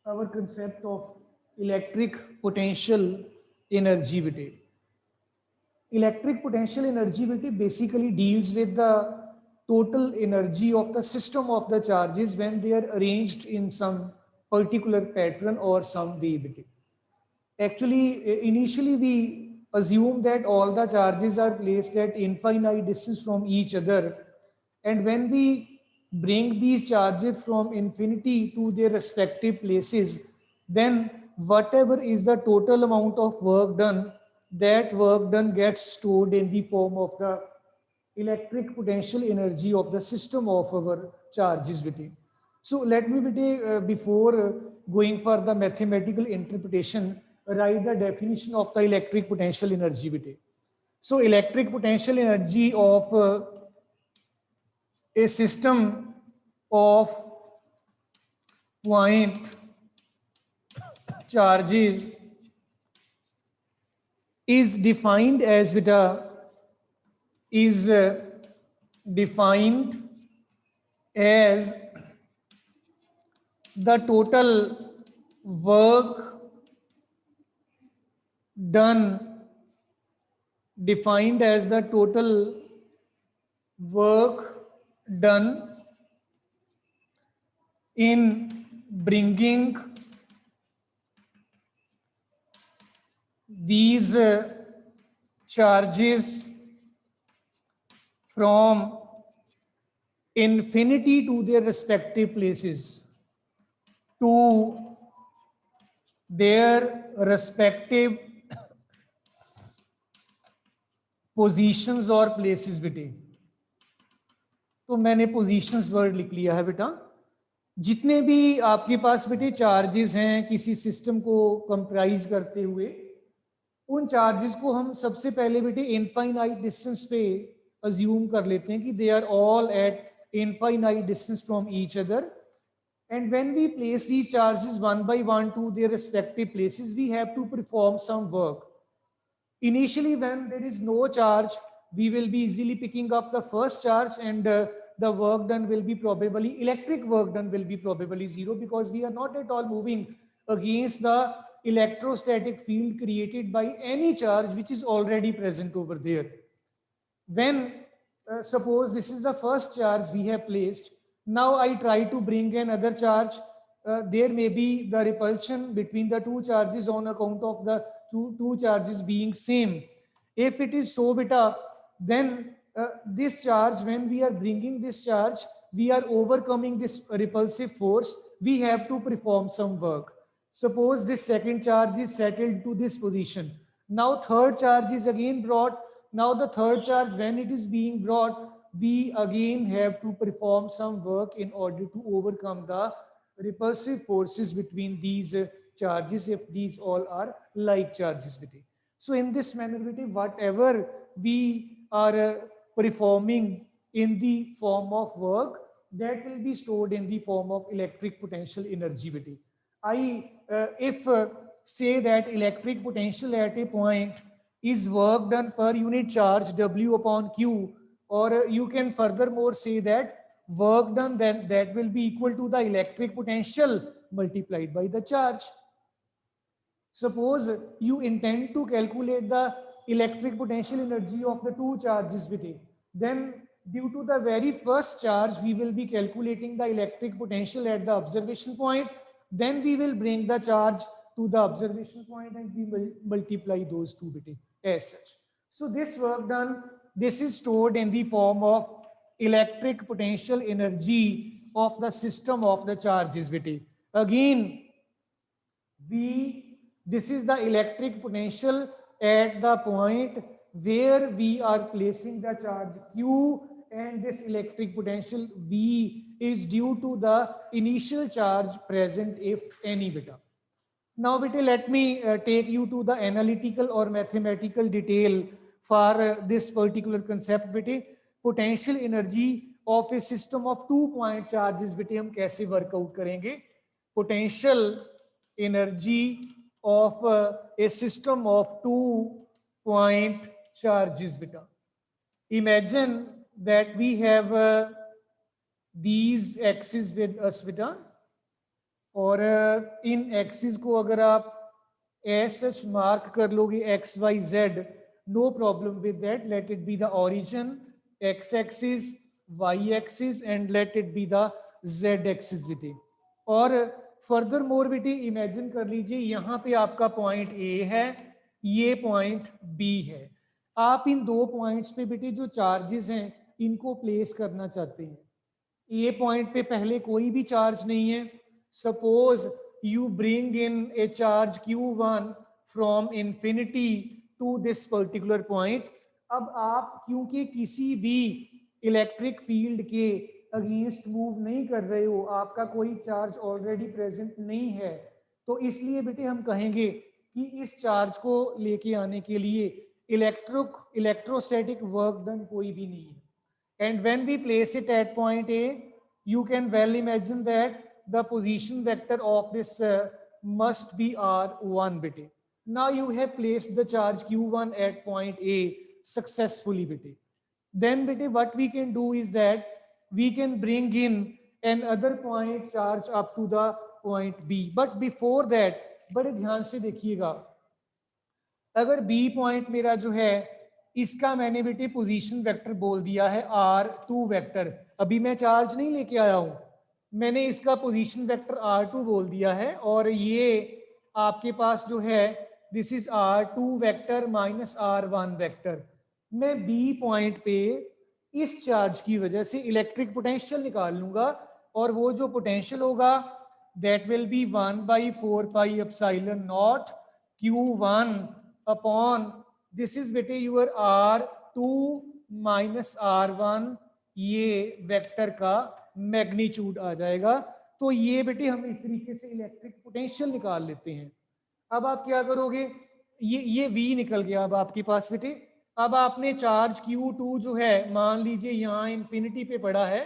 our concept of electric potential energy beta. Electric potential energy beta basically deals with the total energy of the system of the charges when they are arranged in some particular pattern or some way beta. Actually, initially we assume that all the charges are placed at infinite distance from each other. And when we bring these charges from infinity to their respective places, then whatever is the total amount of work done, that work done gets stored in the form of the electric potential energy of the system of our charges between. So let me before going for the mathematical interpretation, write the definition of the electric potential energy between. So electric potential energy of a system of point charges is defined as beta is defined as the total work done, defined as the total work done in bringing these charges from infinity to their respective places, to their respective positions और places बेटे. तो मैंने positions word लिख लिया है बेटा. जितने भी आपके पास बेटे चार्जेस हैं किसी सिस्टम को कंप्राइज करते हुए, उन चार्जेस को हम सबसे पहले बेटे इनफाइनाइट डिस्टेंस पे अज्यूम कर लेते हैं कि they are all at infinite distance from each other. And when we place these charges one by one to their respective places, we have to perform some work. Initially, when there is no charge, we will be easily picking up the first charge, and the work done will be probably, electric work done will be probably zero, because we are not at all moving against the electrostatic field created by any charge which is already present over there. When suppose this is the first charge we have placed, now I try to bring another charge. There may be the repulsion between the two charges on account of the two charges being same. If it is so beta, then this charge, when we are bringing this charge, we are overcoming this repulsive force. We have to perform some work. Suppose this second charge is settled to this position. Now third charge is again brought. Now the third charge, when it is being brought, we again have to perform some work in order to overcome the repulsive forces between these charges, if these all are like charges. So in this manner, whatever we are performing in the form of work, that will be stored in the form of electric potential energy. If say that electric potential at a point is work done per unit charge W upon Q, or you can furthermore say that work done, then that will be equal to the electric potential multiplied by the charge. Suppose you intend to calculate the electric potential energy of the two charges with it, then due to the very first charge, we will be calculating the electric potential at the observation point. Then we will bring the charge to the observation point and we will multiply those two bit as such. So this work done, this is stored in the form of electric potential energy of the system of the charges bit. Again, this is the electric potential at the point where we are placing the charge Q, and this electric potential V is due to the initial charge present, if any beta. Now beta, let me take you to the analytical or mathematical detail for this particular concept beta. Potential energy of a system of 2-point charges beta हम कैसे workout करेंगे. Potential energy of a system of 2-point charges beta. Imagine that we have these axes with us beta, और इन axis को अगर आप as such mark कर लोगे X Y Z, no problem with that, let it be the origin X axis, Y axis and let it be the Z axis बेटे। और further more बेटे imagine कर लीजिए यहाँ पे आपका पॉइंट ए है, ये पॉइंट बी है। आप इन दो पॉइंट्स पे बेटे जो चार्जेस हैं इनको प्लेस करना चाहते हैं। ए पॉइंट पे पहले कोई भी चार्ज नहीं है। Suppose you bring in a charge Q1 from infinity to this particular point. अब आप क्योंकि किसी भी इलेक्ट्रिक फील्ड के अगेंस्ट मूव नहीं कर रहे हो, आपका कोई चार्ज ऑलरेडी प्रेजेंट नहीं है, तो इसलिए बेटे हम कहेंगे कि इस चार्ज को लेके आने के लिए इलेक्ट्रोस्टैटिक वर्क डन कोई भी नहीं है। And when we place it at point A, you can well imagine that the position vector of this must be R1 bete. Now you have placed the charge Q1 at point A successfully bete. Then bete what we can do is that we can bring in another point charge up to the point B. But before that, बड़े ध्यान से देखिएगा, अगर B point मेरा जो है इसका मैंने बेटे पोजीशन वेक्टर बोल दिया है R2 वेक्टर, अभी मैं चार्ज नहीं लेके आया हूं, मैंने इसका पोजीशन वेक्टर R2 बोल दिया है, और ये आपके पास जो है this is R2 vector minus R1 vector. मैं B पॉइंट पे इस चार्ज की वजह से इलेक्ट्रिक पोटेंशियल निकाल लूंगा, और वो जो पोटेंशियल होगा that will B 1/4 pi epsilon naught Q1 upon this is बेटे यूर R2 माइनस R1, ये वेक्टर का मैग्नीट्यूड आ जाएगा। तो ये बेटे हम इस तरीके से इलेक्ट्रिक पोटेंशियल निकाल लेते हैं। अब आप क्या करोगे, ये V निकल गया अब आपके पास बेटे। अब आपने चार्ज Q2 जो है मान लीजिए यहाँ इंफिनिटी पे पड़ा है,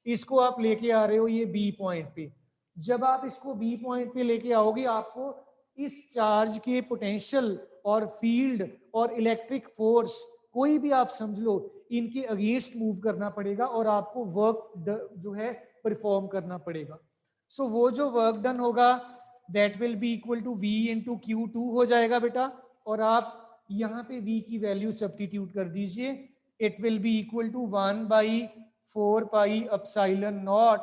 इसको आप लेके आ रहे हो ये B पॉइंट पे। जब आप इसको B पॉइंट पे लेके आओगे, आपको इस चार्ज के पोटेंशियल और फील्ड और इलेक्ट्रिक फोर्स कोई भी आप समझ लो, इनके अगेंस्ट मूव करना पड़ेगा और आपको वर्क जो है परफॉर्म करना पड़ेगा। सो वो जो वर्क डन होगा that will be equal to V into Q2 हो जाएगा बेटा, और आप यहाँ पे V की वैल्यू सब्स्टिट्यूट कर दीजिए। It will be equal to 1/4 pi epsilon naught,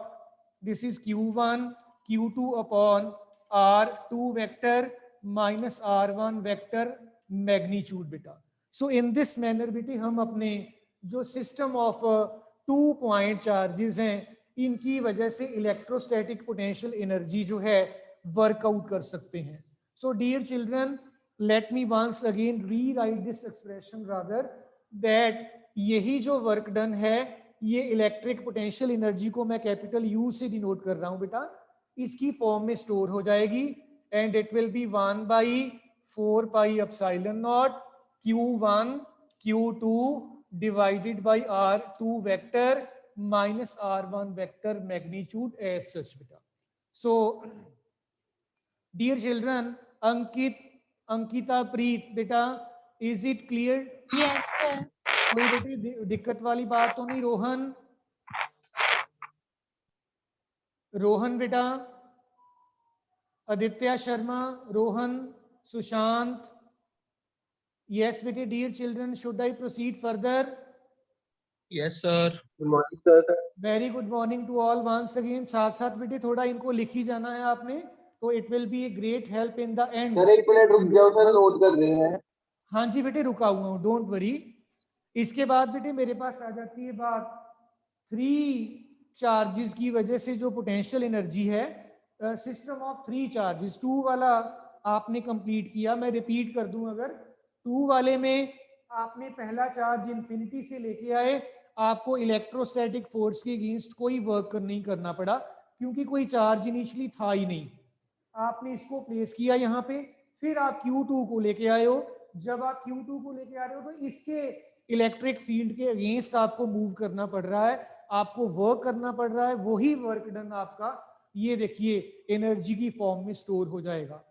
this is Q1 Q2 upon R2 vector minus R1 vector magnitude बेटा। सो इन दिस मैनर बेटे हम अपने जो सिस्टम ऑफ 2 पॉइंट चार्जेस हैं इनकी वजह से इलेक्ट्रोस्टैटिक पोटेंशियल एनर्जी जो है वर्कआउट कर सकते हैं। So dear children, let me once again rewrite this expression rather, that यही जो वर्क डन है ये इलेक्ट्रिक पोटेंशियल एनर्जी को मैं कैपिटल U से डिनोट कर रहा हूं बेटा, इसकी फॉर्म में स्टोर हो जाएगी, and it will B 1/4 pi epsilon naught Q1 Q2 divided by R2 vector minus R1 vector magnitude as such beta. So dear children, Ankita, Preet beta, is it clear? Yes sir. कोई बेटी दिक्कत वाली बात तो नहीं? रोहन बेटा, Aditya Sharma, Rohan, Sushant, yes बेटे। dear children, should I proceed further? Yes sir. Good morning, sir. Very good morning to all once again. साथ साथ बेटे थोड़ा इनको लिख ही जाना है आपने, तो it will B a great help in the end. Sir एक मिनट रुक जाओ सर, नोट कर रहे हैं। हाँ जी बेटे रुका हुआ हूँ, डोंट वरी। इसके बाद बेटे मेरे पास आ जाती है बात 3 चार्जेस की वजह से जो पोटेंशियल एनर्जी है, सिस्टम ऑफ 3 चार्जेस। 2 वाला आपने कंप्लीट किया, मैं रिपीट कर दूं, अगर 2 वाले में आपने पहला चार्ज इंफिनिटी से लेके आए, आपको इलेक्ट्रोस्टैटिक फोर्स के अगेंस्ट कोई वर्क नहीं करना पड़ा क्योंकि कोई चार्ज इनिशियली था ही नहीं। आपने इसको प्लेस किया यहाँ पे, फिर आप Q2 को लेके आए हो। जब आप Q2 को लेके आ रहे हो तो इसके इलेक्ट्रिक फील्ड के अगेंस्ट आपको मूव करना पड़ रहा है, आपको वर्क करना पड़ रहा है। वही वर्क डन आपका ये देखिए एनर्जी की फॉर्म में स्टोर हो जाएगा।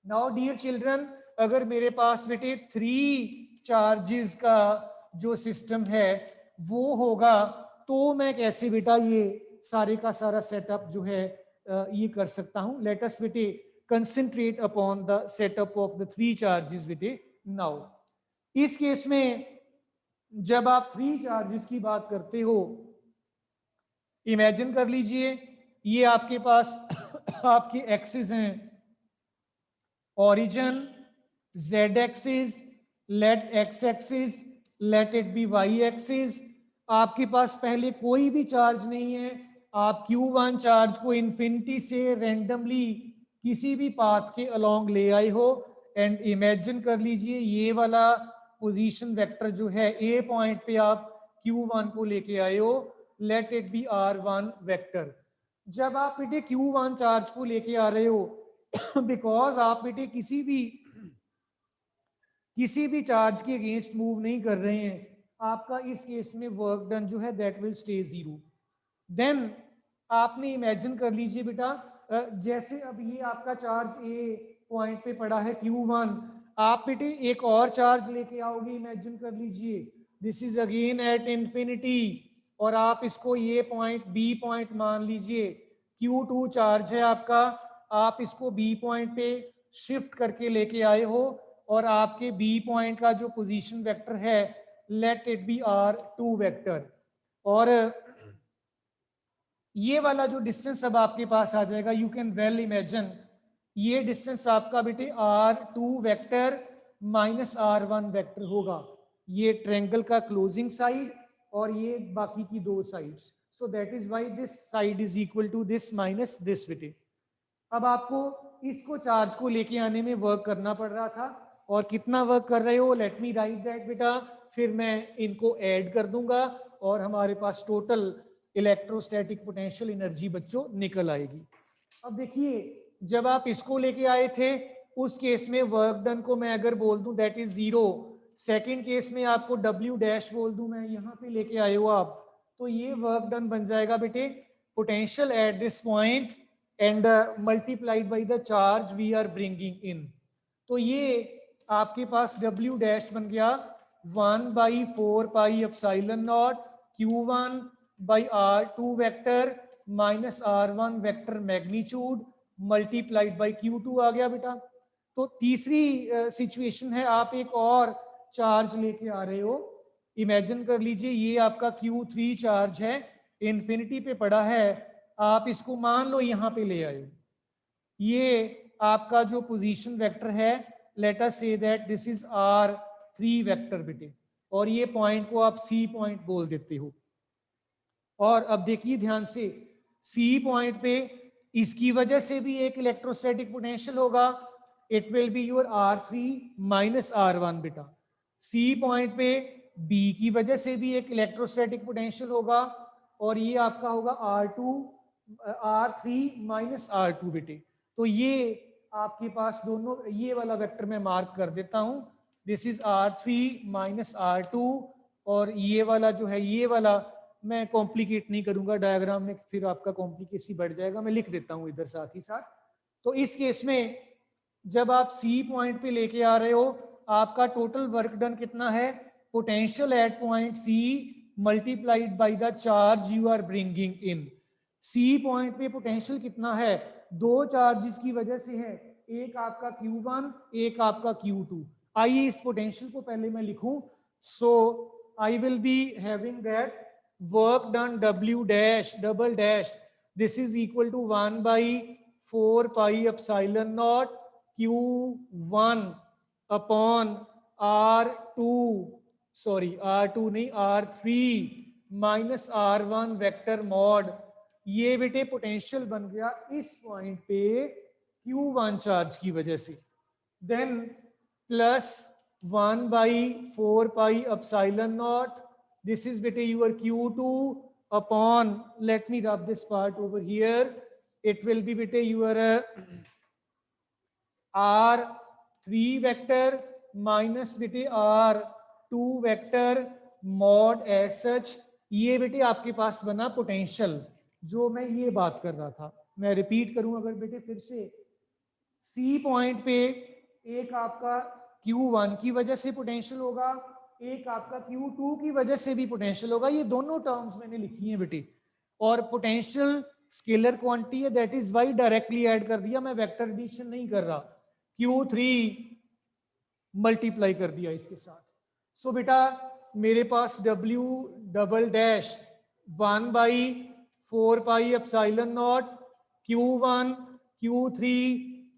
नाउ डियर चिल्ड्रन, अगर मेरे पास बेटे 3 चार्जेस का जो सिस्टम है वो होगा, तो मैं कैसे बेटा ये सारे का सारा सेटअप जो है ये कर सकता हूं. लेट अस बेटे concentrate upon the setup of the 3 charges बेटे नाउ. इस केस में जब आप 3 चार्जेस की बात करते हो, इमेजिन कर लीजिए ये आपके पास आपके एक्सिस हैं, origin, z axis, let x axis, let it be y axis. आपके पास पहले कोई भी चार्ज नहीं है, आप q1 चार्ज को इन्फिनिटी से रैंडमली किसी भी पाथ के अलोंग ले आए हो, एंड इमेजिन कर लीजिए ये वाला पोजीशन वेक्टर जो है ए पॉइंट पे आप q1 को लेके आए हो, late it B r1 vector. जब आप बेटे q1 चार्ज को लेके आ रहे हो बिकॉज आप बेटे किसी भी चार्ज के अगेंस्ट मूव नहीं कर रहे हैं, आपका इस केस में वर्क डन जो है दैट विल स्टे 0. देन आपने इमेजिन कर लीजिए बेटा जैसे अब ये आपका चार्ज ए पॉइंट पे पड़ा है q1, आप बेटे एक और चार्ज लेके आओगे, इमेजिन कर लीजिए this is again at infinity, और आप इसको ये पॉइंट बी पॉइंट मान लीजिए. q2 चार्ज है आपका, आप इसको बी पॉइंट पे शिफ्ट करके लेके आए हो, और आपके बी पॉइंट का जो पोजीशन वेक्टर है late it B r2 vector. और ये वाला जो डिस्टेंस अब आपके पास आ जाएगा, यू कैन वेल इमेजिन ये डिस्टेंस आपका बेटे r2 vector minus r1 vector होगा. ये ट्रायंगल का क्लोजिंग साइड और ये बाकी की दो sides. So that is why this side is equal to this minus this बेटे. अब आपको इसको चार्ज को लेके आने में वर्क करना पड़ रहा था, और कितना वर्क कर रहे हो, लेट मी राइट दैट बेटा, फिर मैं इनको ऐड कर दूंगा और हमारे पास टोटल इलेक्ट्रोस्टैटिक पोटेंशियल एनर्जी बच्चों निकल आएगी. अब देखिए जब आप इसको लेके आए थे उस केस में वर्क डन को मैं अगर बोल दूं दैट इज 0. सेकेंड केस में आपको W डैश बोल दूं मैं, यहाँ पे लेके आए हो आप, तो ये वर्क डन बन जाएगा बेटे potential at this point and multiplied by the charge we are bringing in. तो ये आपके पास W डैश बन गया 1/4 pi epsilon naught q1 by r2 vector minus r1 vector magnitude multiplied by q2 आ गया बेटा. तो तीसरी सिचुएशन है, आप एक और चार्ज लेके आ रहे हो, इमेजिन कर लीजिए ये आपका q3 चार्ज है, इन्फिनिटी पे पड़ा है, आप इसको मान लो यहाँ पे ले आए. ये आपका जो पोजीशन वेक्टर है let us say that this is r3 vector बेटे, और ये पॉइंट को आप C पॉइंट बोल देते हो. और अब देखिए ध्यान से C पॉइंट पे इसकी वजह से भी एक इलेक्ट्रोस्टैटिक पोटेंशियल होगा, it will be your r3 minus r1 बेटा. C पॉइंट पे B की वजह से भी एक इलेक्ट्रोस्टैटिक पोटेंशियल होगा, और ये आपका होगा r3 माइनस r2 बेटे. तो ये आपके पास दोनों, ये वाला वेक्टर मैं मार्क कर देता हूं, this is r3 minus r2, और ये वाला जो है ये वाला मैं कॉम्प्लिकेट नहीं करूंगा डायग्राम में, फिर आपका कॉम्प्लिकेसी बढ़ जाएगा, मैं लिख देता हूं इधर साथ ही साथ. तो इस केस में जब आप C पॉइंट पे लेके आ रहे हो, आपका टोटल वर्क डन कितना है, potential at point C multiplied by the charge you are bringing in. C point पे पोटेंशियल कितना है, दो चार्जेस की वजह से है, एक आपका q1 एक आपका q2. आइए इस पोटेंशियल को पहले मैं लिखूं. So I will be having that work done W dash double dash this is equal to 1/4 pi epsilon naught q1 upon r2 नहीं r3 minus r1 vector mod. ये बेटे पोटेंशियल बन गया इस पॉइंट पे q1 चार्ज की वजह से. Then plus 1/4 pi epsilon naught, this is बेटे your q2 upon, let me rub this part over here, it will be बेटे योर r3 वेक्टर माइनस बेटे r2 vector mod as such. ये बेटे आपके पास बना पोटेंशियल, जो मैं ये बात कर रहा था. मैं रिपीट करूं अगर बेटे फिर से, C पॉइंट पे एक आपका q1 की वजह से पोटेंशियल होगा, एक आपका q2 की वजह से भी पोटेंशियल होगा, ये दोनों टर्म्स मैंने लिखी हैं बेटे. और पोटेंशियल स्केलर क्वांटिटी है, that is why directly add कर दिया, मैं वेक्टर एडिशन नहीं कर रहा, Q3 मल्टीप्लाई कर दिया इसके साथ। सो बेटा मेरे पास W double dash 1/4πε0 Q1 Q3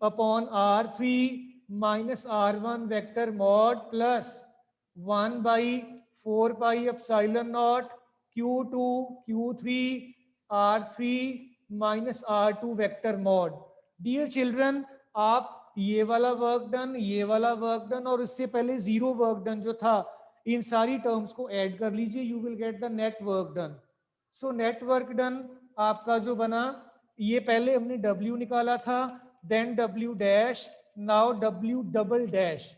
upon R3 minus R1 vector mod plus 1/4πε0 Q2 Q3 R3 minus R2 vector mod. Dear children, आप ये वाला वर्क डन, ये वाला वर्क डन और इससे पहले जीरो वर्क डन जो था, इन सारी टर्म्स को ऐड कर लीजिए, you will get the net work done. So net work done आपका जो बना, ये पहले हमने W निकाला था, then W dash, now W double dash.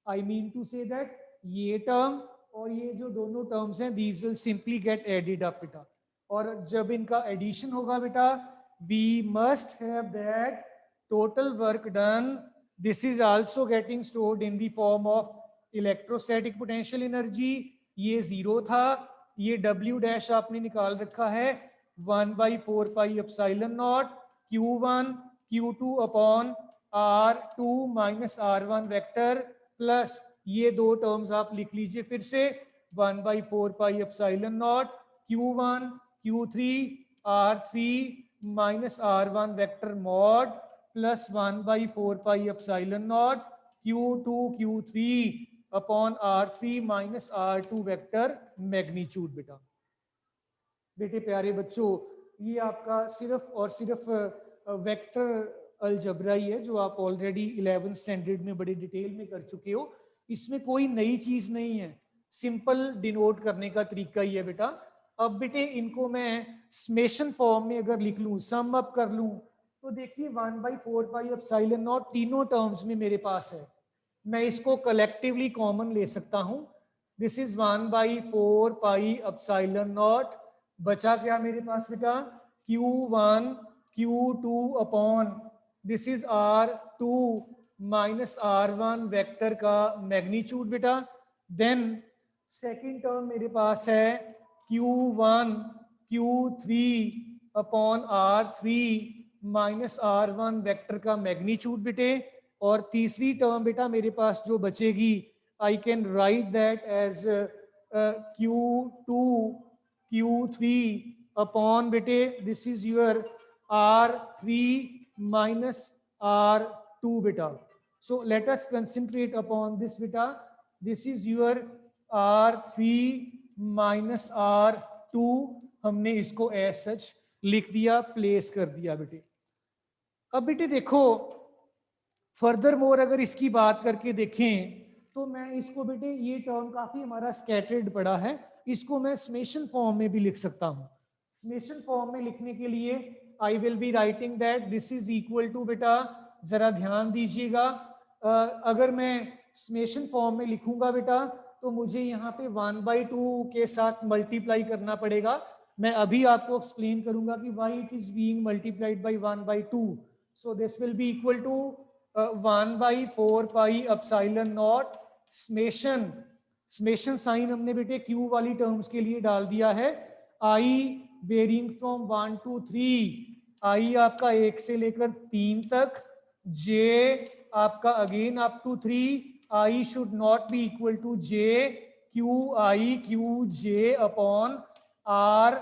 I mean to say that ये टर्म और ये जो दोनों टर्म्स हैं, these will simply get added up बेटा। और जब इनका एडिशन होगा बेटा, we must have that total work done, this is also getting stored in the form of electrostatic potential energy। ये जीरो था, ये W डैश आपने निकाल रखा है 1/4πε0 Q1 Q2 upon R2 minus R1 vector plus ये दो टर्म्स आप लिख लीजिए फिर से 1/4πε0 Q1 Q3 R3 minus R1 vector mod plus 1/4πε0 Q2 Q3 upon R3 minus R2 vector magnitude. बेटा बेटे प्यारे बच्चों, ये आपका सिर्फ और सिर्फ वेक्टर अलजबरा ही है जो आप ऑलरेडी 11th स्टैंडर्ड में बड़े डिटेल में कर चुके हो। इसमें कोई नई चीज नहीं है, सिंपल डिनोट करने का तरीका ही है बेटा। अब बेटे इनको मैं समेशन फॉर्म में अगर लिख लूं, सम अप कर लूं, तो देखिए 1/4πε0 तीनों टर्म्स में मेरे पास है, मैं इसको कलेक्टिवली कॉमन ले सकता हूं। दिस इज 1/4πε0, बचा क्या मेरे पास बेटा, Q1 Q2 upon this is R2 minus R1 vector का मैग्नीट्यूड बेटा। देन सेकेंड टर्म मेरे पास है Q1 Q3 upon R3 minus R1 vector का मैग्नीट्यूड बेटे। और तीसरी टर्म बेटा मेरे पास जो बचेगी, I can write that as Q2 Q3 upon बेटे this is your R3 minus R2 बेटा। So let us concentrate upon this बेटा, this is your R3 minus R2, हमने इसको एज सच लिख दिया, प्लेस कर दिया बेटे। अब बेटे देखो फर्दर मोर अगर इसकी बात करके देखें तो मैं इसको बेटे, ये टर्म काफी हमारा स्कैटर्ड पड़ा है, इसको मैं समेशन फॉर्म में भी लिख सकता हूं। समेशन फॉर्म में लिखने के लिए I will be writing that this is equal to बेटा, जरा ध्यान दीजिएगा, अगर मैं समेशन फॉर्म में लिखूंगा बेटा तो मुझे यहाँ पे 1/2 के साथ मल्टीप्लाई करना पड़ेगा। मैं अभी आपको एक्सप्लेन करूंगा कि why it is being multiplied by 1/2। so this will be equal to 1/4πε0 summation, summation sign हमने बेटे Q वाली टर्म्स के लिए डाल दिया है, I varying from 1 to 3, I आपका 1 से लेकर 3 तक, J आपका again up to 3, I should not be equal to J, QI QJ upon R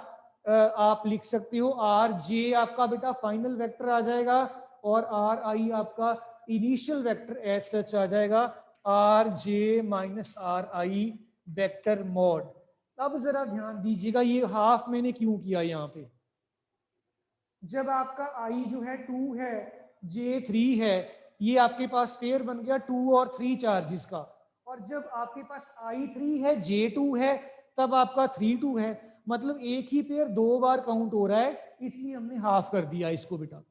आप लिख सकते हो RJ आपका बेटा फाइनल वेक्टर आ जाएगा और RI आपका इनिशियल वेक्टर एज सच आ जाएगा, RJ minus RI vector mod. अब जरा ध्यान दीजिएगा, ये हाफ मैंने क्यों किया यहाँ पे, जब आपका I जो है 2 है, J 3 है, ये आपके पास पेयर बन गया 2 और 3 चार्जेस का, और जब आपके पास I 3 है J 2 है तब आपका 3 2 है, मतलब एक ही पेयर 2 बार काउंट हो रहा है, इसलिए हमने हाफ कर दिया इसको बेटा।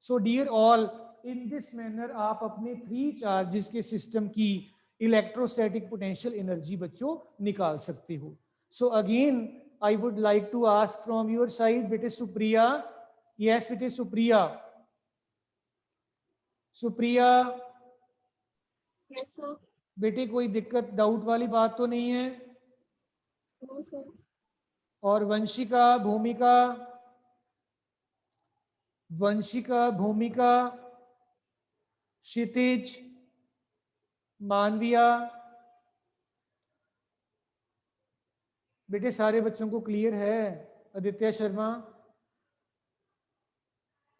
So dear all, in this manner आप अपने 3 चार्जेस के सिस्टम की इलेक्ट्रोस्टैटिक पोटेंशियल एनर्जी बच्चों निकाल सकते हो। So again I would like to ask from your side बेटे सुप्रिया, यस बेटे सुप्रिया, सुप्रिया Yes, sir. बेटे कोई दिक्कत डाउट वाली बात तो नहीं है? No, sir. और वंशिका, भूमिका, वंशिका, भूमिका, क्षितिज, मानविया। बेटे सारे बच्चों को क्लियर है? Aditya Sharma,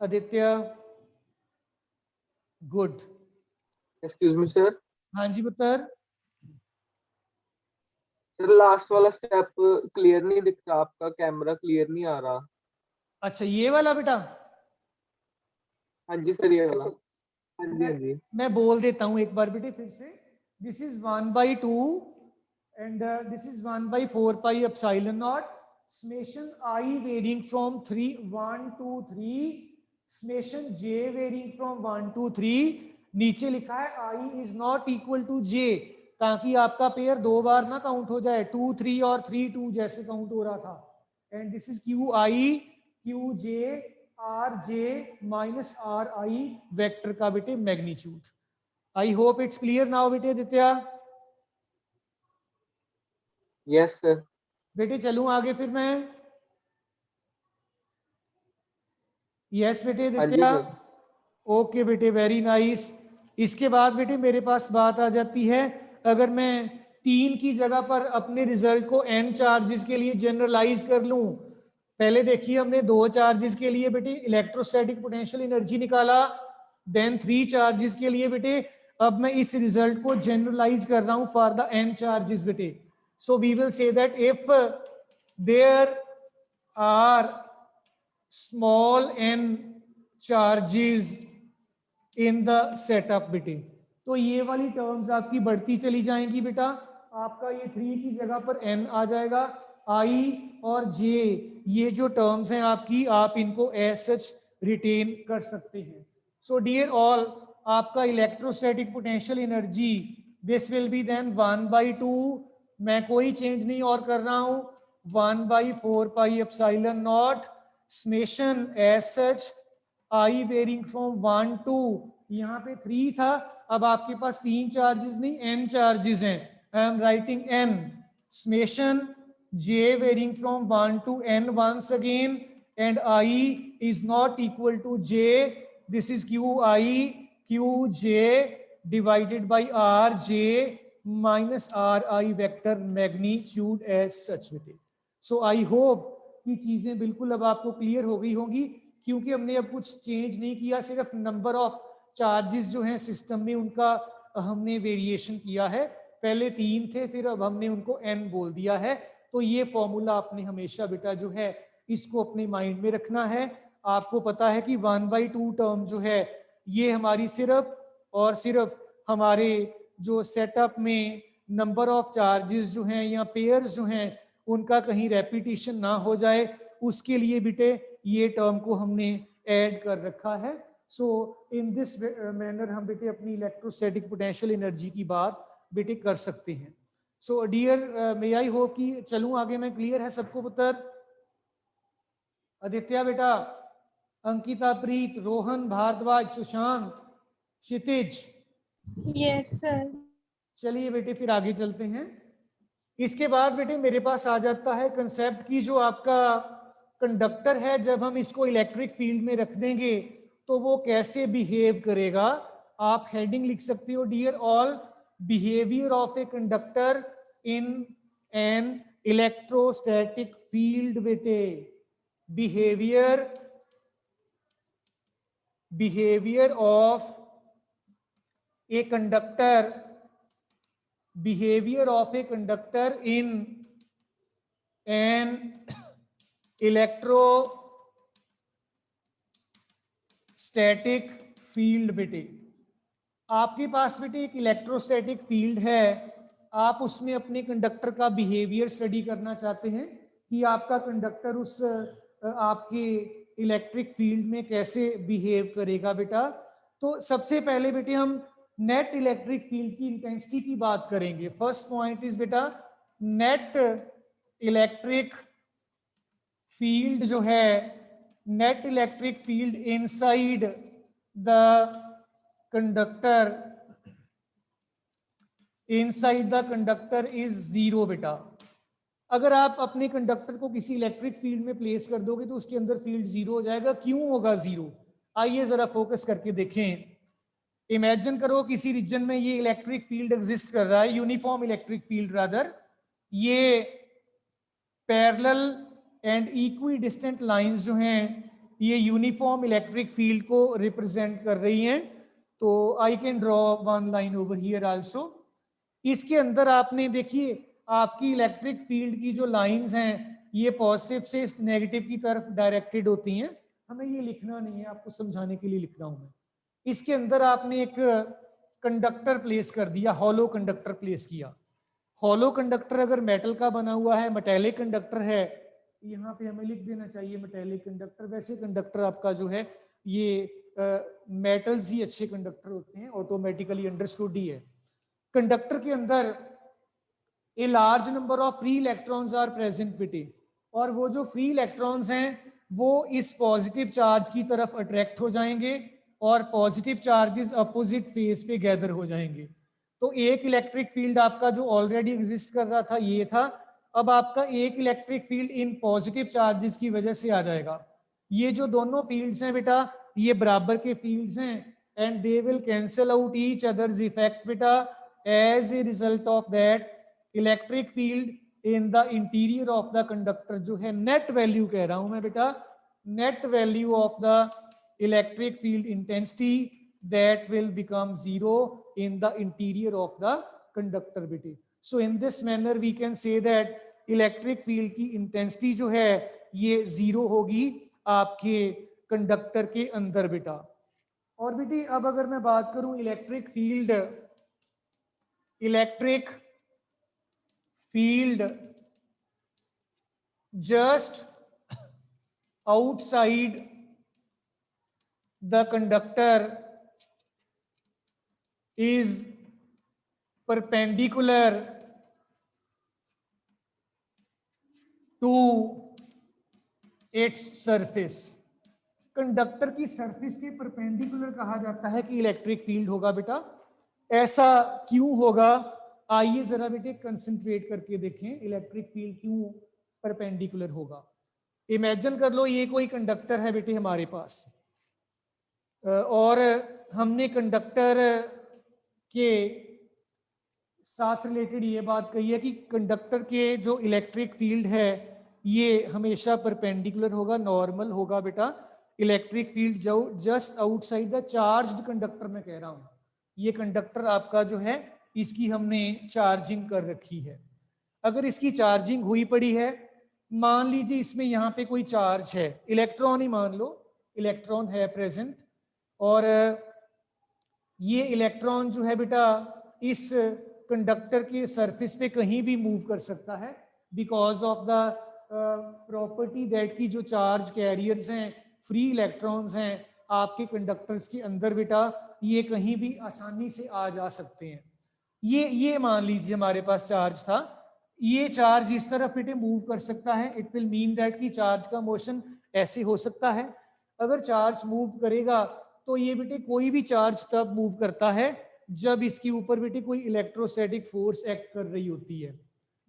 Aditya, good. Excuse me sir. हाँ जी पुत्र। सर लास्ट वाला स्टेप क्लियर नहीं दिखता, आपका कैमरा क्लियर नहीं आ रहा। अच्छा ये वाला बेटा, हाँ जी सर, ये वाला। हाँ जी, मैं हाँ जी। मैं बोल देता हूं एक बार बेटे फिर से। This is 1/2 and this is 1/4 pi epsilon naught summation I varying from 1 to 3 summation j varying from 1 to 3। नीचे लिखा है I is not equal to j, ताकि आपका पेयर दो बार ना काउंट हो जाए, 2 3 और 3 2 जैसे काउंट हो रहा था। And this is Q I Q J R J minus are I vector का बेटे magnitude. I hope it's clear now बेटे दित्या। Yes sir. बेटे चलूं आगे फिर मैं? यस बेटे हाँ जी दित्या। सर। ओके बेटे, वेरी नाइस। इसके बाद बेटे मेरे पास बात आ जाती है, अगर मैं 3 की जगह पर अपने रिजल्ट को n चार्जेस के लिए जनरलाइज कर लूं। पहले देखिए हमने 2 चार्जेस के लिए बेटे इलेक्ट्रोस्टैटिक पोटेंशियल एनर्जी निकाला, देन 3 चार्जेस के लिए बेटे अब मैं इस रिजल्ट को जनरलाइज कर रहा हूं फॉर द n चार्जेस बेटे। So we will say that if there are small n charges in the setup बेटे, तो ये वाली टर्म्स आपकी बढ़ती चली जाएंगी बेटा। आपका ये 3 की जगह पर n आ जाएगा, i और j ये जो टर्म्स हैं आपकी, आप इनको एज सच रिटेन कर सकते हैं। सो डियर ऑल, आपका electrostatic potential energy this will be then 1/2, मैं कोई चेंज नहीं और कर रहा हूं, 1/4 pi epsilon not summation as such I varying from 1 to, यहाँ पे 3 था, अब आपके पास 3 चार्जेस नहीं n चार्जेस हैं, I am writing n summation j varying from 1 to n once again and I is not equal to j, this is qi qj divided by rj minus ri vector magnitude as such बेटे। सो I hope कि चीजें बिल्कुल अब आपको clear हो गई होंगी, क्योंकि हमने अब कुछ चेंज नहीं किया, सिर्फ नंबर ऑफ चार्जेस जो हैं सिस्टम में उनका हमने वेरिएशन किया है। पहले 3 थे, फिर अब हमने उनको n बोल दिया है। तो ये फॉर्मूला आपने हमेशा बेटा जो है इसको अपने माइंड में रखना है। आपको पता है कि 1/2 टर्म जो है ये हमारी सिर्फ और सिर्फ हमारे जो सेटअप में नंबर ऑफ चार्जेस जो हैं या पेयर्स जो हैं उनका कहीं रेपिटेशन ना हो जाए, उसके लिए बेटे ये टर्म को हमने ऐड कर रखा है। सो इन दिस मैनर हम बेटे अपनी इलेक्ट्रोस्टैटिक पोटेंशियल एनर्जी की बात बेटे कर सकते हैं। So dear may I hope कि चलूं आगे मैं, क्लियर है सबको पुत्र? आदित्य बेटा, अंकिता, प्रीत, रोहन, भारद्वाज, सुशांत, क्षितिज। Yes, sir. चलिए बेटे फिर आगे चलते हैं। इसके बाद बेटे मेरे पास आ जाता है कंसेप्ट की, जो आपका कंडक्टर है जब हम इसको इलेक्ट्रिक फील्ड में रख देंगे तो वो कैसे बिहेव करेगा। आप हेडिंग लिख सकते हो, dear all, behaviour of a conductor in an electrostatic field बेटे। Behaviour of a conductor, behavior of a conductor in an electrostatic field बेटे। आपके पास बेटे एक इलेक्ट्रोस्टैटिक फील्ड है, आप उसमें अपने कंडक्टर का बिहेवियर स्टडी करना चाहते हैं कि आपका कंडक्टर उस आपके इलेक्ट्रिक फील्ड में कैसे बिहेव करेगा बेटा। तो सबसे पहले बेटे हम नेट इलेक्ट्रिक फील्ड की इंटेंसिटी की बात करेंगे। फर्स्ट पॉइंट इज बेटा नेट इलेक्ट्रिक फील्ड जो है, net electric field inside the conductor is zero बेटा। अगर आप अपने कंडक्टर को किसी इलेक्ट्रिक फील्ड में प्लेस कर दोगे तो उसके अंदर फील्ड जीरो हो जाएगा। क्यों होगा जीरो? आइए जरा फोकस करके देखें। इमेजिन करो किसी रीजन में ये इलेक्ट्रिक फील्ड एग्जिस्ट कर रहा है, यूनिफॉर्म इलेक्ट्रिक फील्ड रादर। ये parallel and equi distant lines जो हैं ये यूनिफॉर्म इलेक्ट्रिक फील्ड को रिप्रेजेंट कर रही हैं। तो I can draw one line over here also. इसके अंदर आपने देखिए आपकी इलेक्ट्रिक फील्ड की जो लाइंस हैं ये पॉजिटिव से नेगेटिव की तरफ डायरेक्टेड होती हैं। हमें ये लिखना नहीं है, आपको समझाने के लिए लिख रहा हूं मैं। इसके अंदर आपने एक कंडक्टर प्लेस कर दिया, हॉलो कंडक्टर प्लेस किया। हॉलो कंडक्टर अगर मेटल का बना हुआ है, मेटेलिक कंडक्टर है, यहाँ पे हमें लिख देना चाहिए मेटेलिक कंडक्टर। वैसे कंडक्टर आपका जो है ये मेटल्स ही अच्छे कंडक्टर होते हैं, ऑटोमेटिकली अंडरस्टूड ही है। कंडक्टर के अंदर a large number of free electrons are present बेटे, और वो जो फ्री इलेक्ट्रॉन्स हैं वो इस पॉजिटिव चार्ज की तरफ अट्रैक्ट हो जाएंगे और पॉजिटिव चार्जेस अपोजिट फेस पे गैदर हो जाएंगे। तो एक इलेक्ट्रिक फील्ड आपका जो ऑलरेडी एग्जिस्ट कर रहा था ये था, अब आपका एक electric field in positive charges की वजह से आ जाएगा। ये जो दोनों फील्ड्स हैं बेटा ये बराबर के फील्ड्स हैं and they will cancel out each others effect बेटा। As a result of that electric field in the interior of the conductor जो है, नेट वैल्यू कह रहा हूं मैं बेटा, net value of the electric field intensity that will become zero in the interior of the conductor बेटे। So in this manner we can say that electric field की intensity जो है ये जीरो होगी आपके कंडक्टर के अंदर बेटा। और बेटी अब अगर मैं बात करूं electric field just outside the conductor is perpendicular to its surface। Conductor की सरफेस के परपेंडिकुलर कहा जाता है कि इलेक्ट्रिक फील्ड होगा बेटा। ऐसा क्यों होगा? आइए जरा बेटे कंसंट्रेट करके देखें इलेक्ट्रिक फील्ड क्यों परपेंडिकुलर होगा। इमेजिन कर लो ये कोई कंडक्टर है बेटे हमारे पास, और हमने कंडक्टर के साथ रिलेटेड ये बात कही है कि कंडक्टर के जो इलेक्ट्रिक फील्ड है ये हमेशा परपेंडिकुलर होगा, नॉर्मल होगा बेटा। इलेक्ट्रिक फील्ड जो just outside the charged conductor में कह रहा हूं, ये कंडक्टर आपका जो है इसकी हमने चार्जिंग कर रखी है। अगर इसकी चार्जिंग हुई पड़ी है, मान लीजिए इसमें यहाँ पे कोई चार्ज है, इलेक्ट्रॉन ही मान लो, इलेक्ट्रॉन है प्रेजेंट, और ये इलेक्ट्रॉन जो है बेटा इस कंडक्टर के सरफेस पे कहीं भी मूव कर सकता है because of the property that की जो चार्ज कैरियर्स हैं, फ्री इलेक्ट्रॉन्स हैं आपके कंडक्टर्स के अंदर बेटा, ये कहीं भी आसानी से आ जा सकते हैं। ये मान लीजिए हमारे पास चार्ज था, ये चार्ज इस तरफ बेटे मूव कर सकता है। इट विल मीन दैट कि चार्ज का मोशन ऐसे हो सकता है। अगर चार्ज मूव करेगा तो ये बेटे कोई भी चार्ज तब मूव करता है जब इसके ऊपर बेटे कोई इलेक्ट्रोस्टैटिक फोर्स एक्ट कर रही होती है,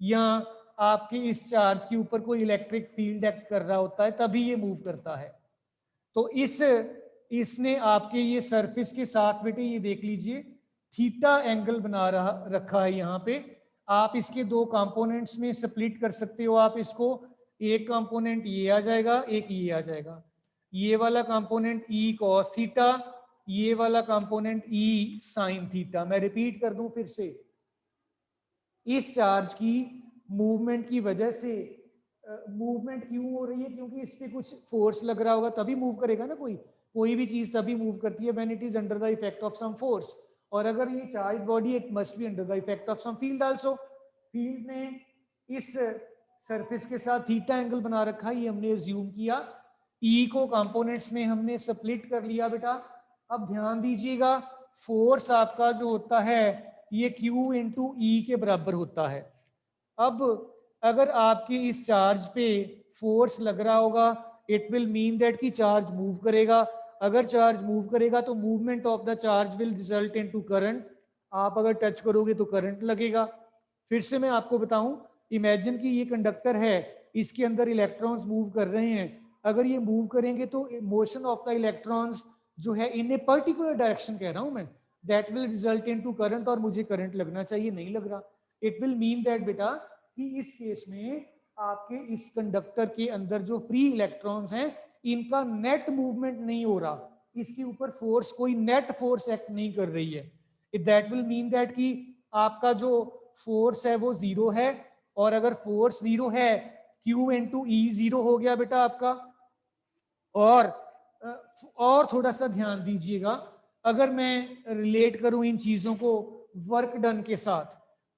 या आपके इस चार्ज के ऊपर कोई इलेक्ट्रिक फील्ड एक्ट कर रहा होता है, तभी ये मूव करता है। तो इसने आपके ये सरफेस के साथ बेटे ये देख लीजिए थीटा एंगल बना रखा है। यहाँ पे आप इसके दो कंपोनेंट्स में स्प्लिट कर सकते हो। आप इसको एक कंपोनेंट ये आ जाएगा, एक ये आ जाएगा। ये वाला कंपोनेंट ई कॉस थीटा, ये वाला कंपोनेंट ई साइन थीटा। मैं रिपीट कर दूं फिर से, इस चार्ज की मूवमेंट की वजह से मूवमेंट क्यों हो रही है? क्योंकि इस पे कुछ फोर्स लग रहा होगा तभी मूव करेगा ना। कोई भी चीज तभी मूव करती है when it is under the effect of some force. और अगर ये charge body, it must be under the effect of some field also. Field ने इस सरफेस के साथ थीटा एंगल बना रखा है, ये हमने अज्यूम किया। ई को कंपोनेंट्स में हमने स्प्लिट कर लिया बेटा। अब ध्यान दीजिएगा, फोर्स आपका जो होता है ये Q इंटू ई के बराबर होता है। अब अगर आपके इस चार्ज पे फोर्स लग रहा होगा, इट विल मीन दैट कि चार्ज मूव करेगा। अगर चार्ज मूव करेगा तो movement of the charge will result into current. आप अगर टच करोगे तो करंट लगेगा। फिर से मैं आपको बताऊं, इमेजिन कि ये कंडक्टर है, इसके अंदर इलेक्ट्रॉन्स मूव कर रहे हैं, अगर ये मूव करेंगे तो मोशन ऑफ द इलेक्ट्रॉन्स जो है इन ए पर्टिकुलर डायरेक्शन कह रहा हूं मैं, that will result into current, और मुझे करंट लगना चाहिए, नहीं लग रहा। इट विल मीन दैट बेटा कि इस केस में आपके इस कंडक्टर के अंदर जो फ्री इलेक्ट्रॉन्स हैं इनका नेट मूवमेंट नहीं हो रहा, इसके ऊपर फोर्स, कोई नेट फोर्स एक्ट नहीं कर रही है। दैट विल मीन दैट कि आपका जो फोर्स है वो जीरो है, और अगर फोर्स जीरो है Q इंटू ई जीरो हो गया बेटा आपका। और थोड़ा सा ध्यान दीजिएगा, अगर मैं रिलेट करूं इन चीजों को वर्क डन के साथ,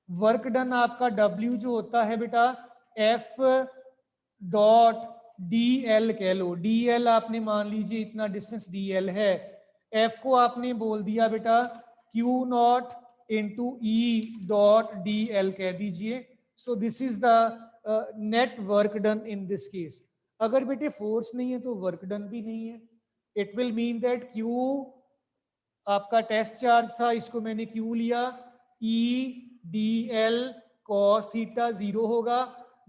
वर्क डन आपका W जो होता है बेटा F डॉट डी एल कह लो, डी एल आपने मान लीजिए इतना डिस्टेंस डी एल है, F को आपने बोल दिया बेटा Q not into E dot D L कह दीजिए। So this is the net work done in this case. अगर बेटे फोर्स नहीं है तो वर्क डन भी नहीं है। It will mean that Q आपका टेस्ट चार्ज था, इसको मैंने Q लिया, E D L cos theta zero होगा,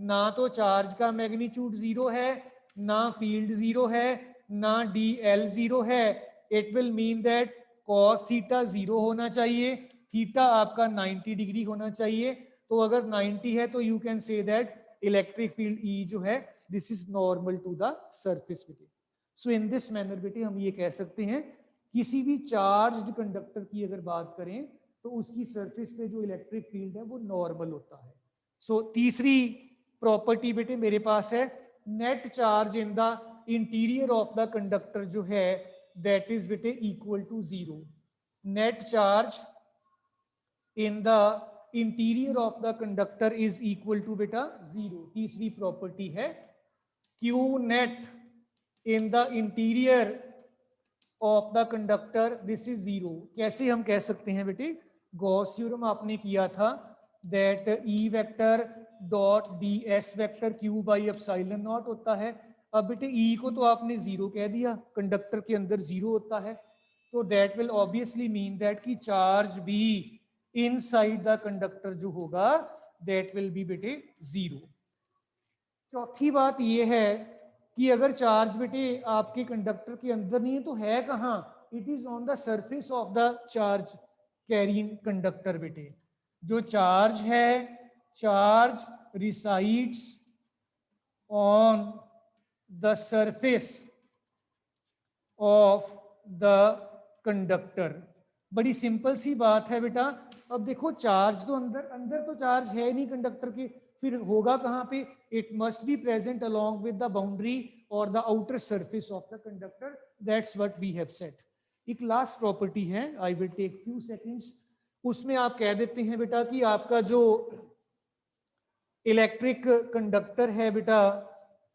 ना तो चार्ज का मैग्नीट्यूड जीरो है, ना फील्ड जीरो है, ना डी एल जीरो है। It will mean that cos theta zero होना चाहिए, थीटा आपका 90 डिग्री होना चाहिए। तो अगर 90 है तो you can say that electric field E जो है this is normal to the surface बेटे। सो इन दिस मैनर बेटे हम ये कह सकते हैं किसी भी चार्ज्ड कंडक्टर की अगर बात करें तो उसकी सरफेस पे जो इलेक्ट्रिक फील्ड है वो नॉर्मल होता है। सो तीसरी प्रॉपर्टी बेटे मेरे पास है net charge in the interior of the conductor जो है दैट इज बेटे equal to zero. Net charge in the interior of the conductor is equal to बेटा जीरो। तीसरी प्रॉपर्टी है Q net in the interior of the conductor this is zero. कैसे हम कह सकते हैं बेटे, गॉस थ्योरम आपने किया था that E vector dot D S vector Q by epsilon not होता है। अब बेटे E को तो आपने जीरो कह दिया, कंडक्टर के अंदर जीरो होता है, तो that will obviously mean that कि चार्ज भी इनसाइड द कंडक्टर जो होगा दैट विल बी बेटे जीरो। चौथी बात यह है कि अगर चार्ज बेटे आपके कंडक्टर के अंदर नहीं है तो है कहाँ, it is on the surface of the charge carrying conductor बेटे। जो चार्ज है, charge resides on the surface of the conductor. बड़ी सिंपल सी बात है बेटा। अब देखो चार्ज तो अंदर अंदर तो चार्ज है नहीं कंडक्टर के, फिर होगा कहाँ पे, it must be present along with the boundary और the outer surface of the conductor, that's what we have said. एक लास्ट प्रॉपर्टी है, I will take few seconds, उसमें आप कह देते हैं बेटा कि आपका जो इलेक्ट्रिक कंडक्टर है बेटा,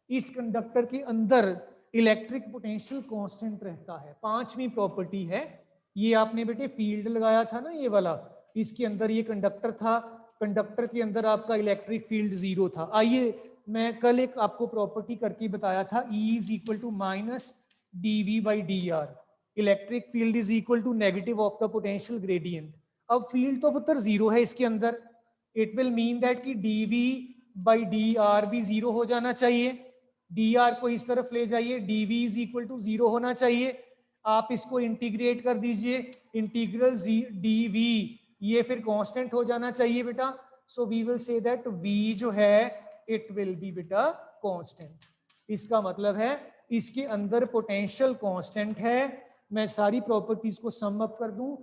इस कंडक्टर के अंदर इलेक्ट्रिक पोटेंशियल कांस्टेंट रहता है। पांचवी प्रॉपर्टी है, ये आपने बेटे फील्ड लगाया था ना ये वाला, इसके अंदर ये कंडक्टर था, कंडक्टर के अंदर आपका इलेक्ट्रिक फील्ड जीरो था। आइए मैं कल एक आपको प्रॉपर्टी करके बताया था, E is equal to minus dV by dr, electric field is equal to negative of the potential gradient. अब फील्ड तो पुत्र जीरो है इसके अंदर, इट विल मीन दैट कि dV बाई dr भी जीरो हो जाना चाहिए। dr को इस तरफ ले जाइए, dV is equal to zero होना चाहिए। आप इसको इंटीग्रेट कर दीजिए, इंटीग्रल dV ये फिर कांस्टेंट हो जाना चाहिए बेटा। So we will say that V जो है इट विल बी बेटा कांस्टेंट। इसका मतलब है इसके अंदर पोटेंशियल कांस्टेंट है। मैं सारी प्रॉपर्टीज को सम अप कर दूं,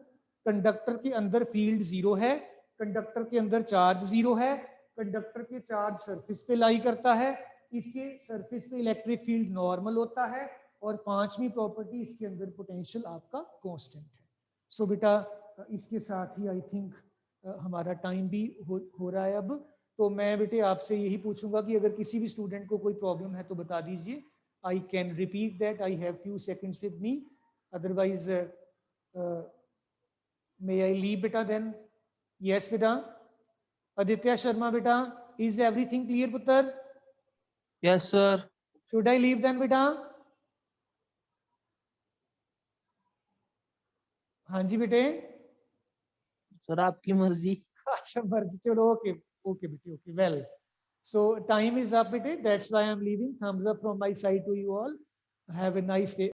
कंडक्टर के अंदर फील्ड जीरो है, कंडक्टर के अंदर चार्ज जीरो है, कंडक्टर के चार्ज सरफेस पे लाई करता है, इसके सरफेस पे इलेक्ट्रिक फील्ड नॉर्मल होता है, और पांचवी प्रॉपर्टी इसके अंदर पोटेंशियल आपका कांस्टेंट है। सो बेटा इसके साथ ही आई थिंक हमारा टाइम भी हो रहा है अब, तो मैं बेटे आपसे यही पूछूंगा कि अगर किसी भी स्टूडेंट को कोई प्रॉब्लम है तो बता दीजिए। I can repeat that, I have few seconds with me, otherwise may I leave बेटा देन। यस बेटा आदित्य शर्मा बेटा, इज एवरीथिंग क्लियर पुत्र? Yes, sir. Should I leave then बेटा? हाँ जी बेटे। सर आपकी मर्जी। अच्छा मर्जी, चलो ओके ओके बेटे okay well. So time is up, bete. That's why I'm leaving. Thumbs up from my side to you all. Have a nice day.